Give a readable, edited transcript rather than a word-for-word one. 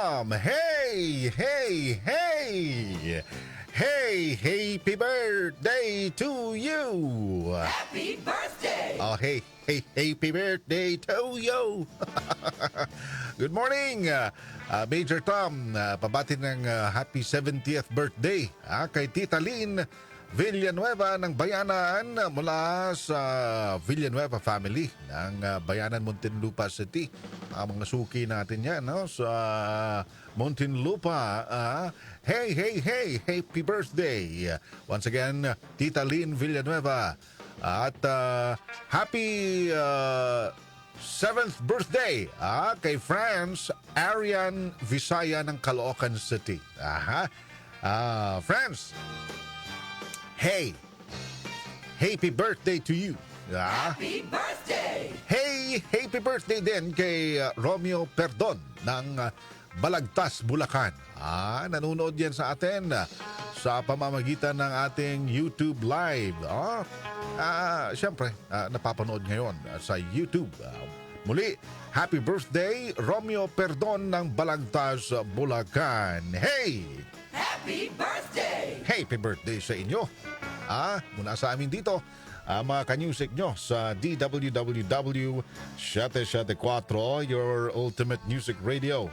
Hey, hey, hey! Hey, happy birthday to you! Happy birthday! Oh, hey, hey, happy birthday to you! Good morning, Major Tom. Pabati ng happy 70th birthday kay Tita Lynn Villanueva ng Bayanan mula sa Villanueva family ng Bayanan, Muntinlupa City. Mga suki natin yan sa Muntinlupa. Hey, hey, hey, happy birthday. Once again, Tita Lynn Villanueva. At happy 7th birthday kay France Arian Visaya ng Caloocan City. France, hey, happy birthday to you. Happy birthday! Hey, happy birthday din kay Romeo Perdon ng Balagtas, Bulacan. Nanonood yan sa atin sa pamamagitan ng ating YouTube Live. Siyempre, napapanood ngayon sa YouTube. Muli, happy birthday, Romeo Perdon ng Balagtas, Bulacan. Hey! Happy birthday! Happy birthday sa inyo. Muna sa amin dito, mga kanyusik nyo sa DWWW 774, your ultimate music radio.